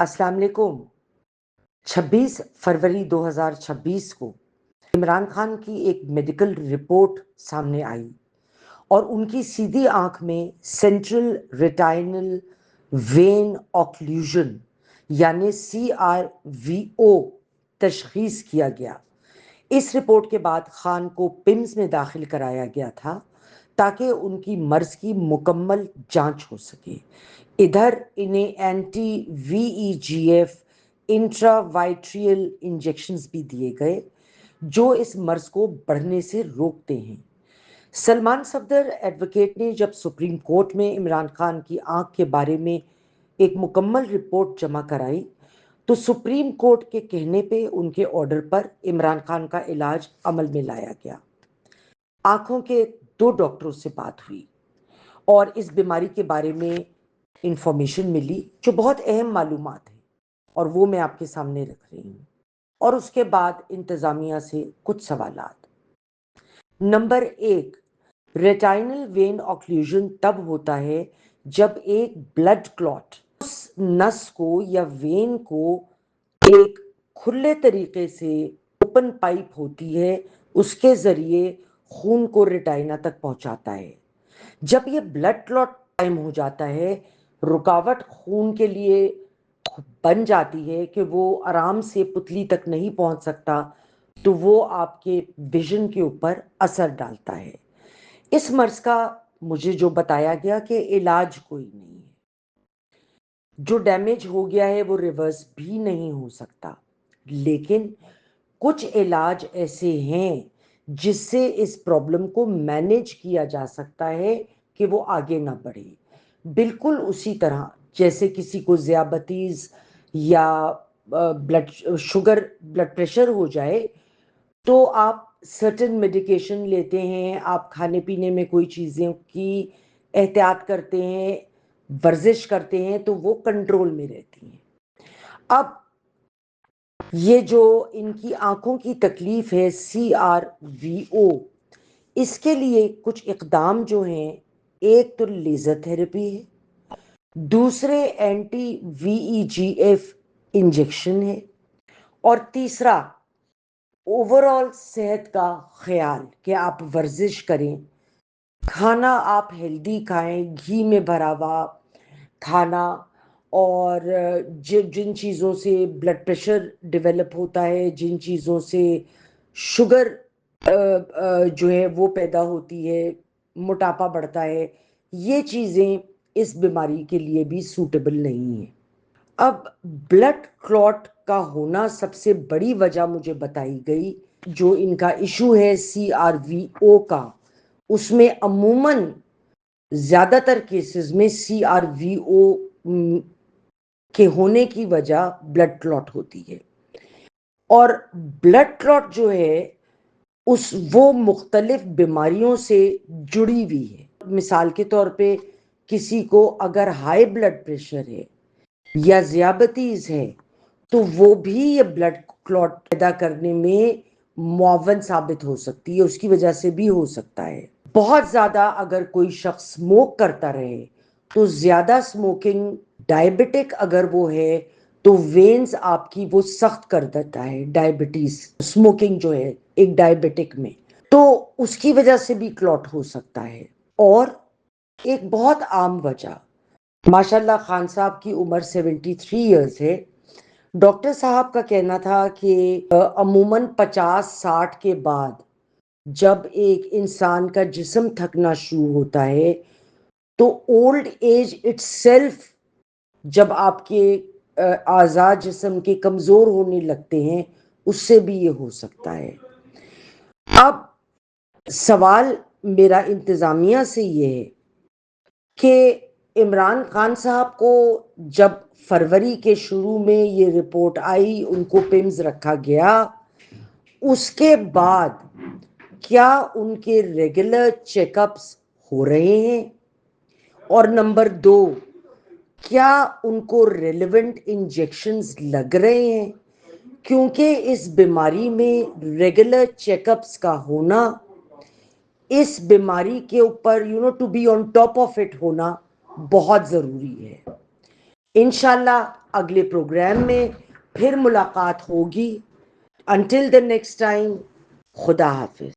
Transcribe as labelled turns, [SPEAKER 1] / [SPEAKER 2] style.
[SPEAKER 1] अस्सलाम वालेकुम। 26 फरवरी 2026 को इमरान खान की एक मेडिकल रिपोर्ट सामने आई और उनकी सीधी आंख में सेंट्रल रेटाइनल वेन ऑक्लूजन यानी CRVO तशखीस किया गया। इस रिपोर्ट के बाद खान को पिम्स में दाखिल कराया गया था ताकि उनकी मर्ज की मुकम्मल जांच हो सके। इधर इन्हें एंटी VEGF इंट्रावाइट्रियल इंजेक्शंस भी दिए गए जो इस मर्ज को बढ़ने से रोकते हैं। सलमान सफदर एडवोकेट ने जब सुप्रीम कोर्ट में इमरान खान की आंख के बारे में एक मुकम्मल रिपोर्ट जमा कराई तो सुप्रीम कोर्ट के कहने पे उनके ऑर्डर पर इमरान खान का इलाज अमल में लाया गया। आंखों के 2 डॉक्टरों से बात हुई और इस बीमारी के बारे में इंफॉर्मेशन मिली जो बहुत अहम मालूमात है और वो मैं आपके सामने रख रही हूँ। और उसके बाद इंतजामिया से कुछ सवालात। नंबर 1, रेटाइनल वेन ऑक्लूजन तब होता है जब एक ब्लड क्लॉट उस नस को या वेन को एक खुले तरीके से ओपन पाइप होती है उसके जरिए खून को रेटाइना तक पहुंचाता है। जब ये ब्लड क्लॉट टाइम हो जाता है, रुकावट खून के लिए बन जाती है कि वो आराम से पुतली तक नहीं पहुंच सकता, तो वो आपके विजन के ऊपर असर डालता है। इस मर्ज का मुझे जो बताया गया कि इलाज कोई नहीं है, जो डैमेज हो गया है वो रिवर्स भी नहीं हो सकता, लेकिन कुछ इलाज ऐसे हैं जिससे इस प्रॉब्लम को मैनेज किया जा सकता है कि वो आगे ना बढ़े। बिल्कुल उसी तरह जैसे किसी को ज़ियाबतीज़ या ब्लड प्रेशर हो जाए तो आप सर्टेन मेडिकेशन लेते हैं, आप खाने पीने में कोई चीज़ों की एहतियात करते हैं, वर्जिश करते हैं तो वो कंट्रोल में रहती हैं। अब ये जो इनकी आंखों की तकलीफ है CRVO, इसके लिए कुछ इकदाम जो हैं, एक तो लेज़र थेरेपी है, दूसरे एंटी VEGF इंजेक्शन है और तीसरा ओवरऑल सेहत का ख्याल कि आप वर्जिश करें, खाना आप हेल्दी खाएं, घी में भरा हुआ खाना और जिन चीज़ों से ब्लड प्रेशर डेवलप होता है, जिन चीज़ों से शुगर जो है वो पैदा होती है, मोटापा बढ़ता है, ये चीज़ें इस बीमारी के लिए भी सूटेबल नहीं है। अब ब्लड क्लॉट का होना सबसे बड़ी वजह मुझे बताई गई। जो इनका इशू है CRVO का, उसमें अमूमन ज़्यादातर केसेस में CRVO के होने की वजह ब्लड क्लॉट होती है और ब्लड क्लॉट जो है वो मुख्तलिफ बीमारियों से जुड़ी हुई है। मिसाल के तौर पे किसी को अगर हाई ब्लड प्रेशर है या ज़ियाबतीज़ है तो वो भी ये ब्लड क्लॉट पैदा करने में मुआवन साबित हो सकती है, उसकी वजह से भी हो सकता है। बहुत ज़्यादा अगर कोई शख्स स्मोक करता रहे तो ज़्यादा स्मोकिंग, डायबिटिक अगर वो है तो वेन्स आपकी वो सख्त कर देता है, डायबिटीज़ स्मोकिंग जो है एक डायबिटिक में, तो उसकी वजह से भी क्लॉट हो सकता है। और एक बहुत आम वजह, माशाल्लाह खान साहब की उम्र 73 इयर्स है। डॉक्टर साहब का कहना था कि अमूमन 50-60 के बाद जब एक इंसान का जिस्म थकना शुरू होता है तो ओल्ड एज इटसेल्फ जब आपके आज़ाद जिस्म के कमज़ोर होने लगते हैं उससे भी ये हो सकता है। अब सवाल मेरा इंतज़ामिया से ये है कि इमरान खान साहब को जब फरवरी के शुरू में ये रिपोर्ट आई, उनको पिम्स रखा गया, उसके बाद क्या उनके रेगुलर चेकअप्स हो रहे हैं? और नंबर 2, क्या उनको रेलेवेंट इंजेक्शंस लग रहे हैं? क्योंकि इस बीमारी में रेगुलर चेकअप्स का होना, इस बीमारी के ऊपर to be on top of it होना बहुत ज़रूरी है। इंशाल्लाह اگلے پروگرام میں پھر ملاقات ہوگی. انٹل دا نیکسٹ ٹائم، خدا حافظ.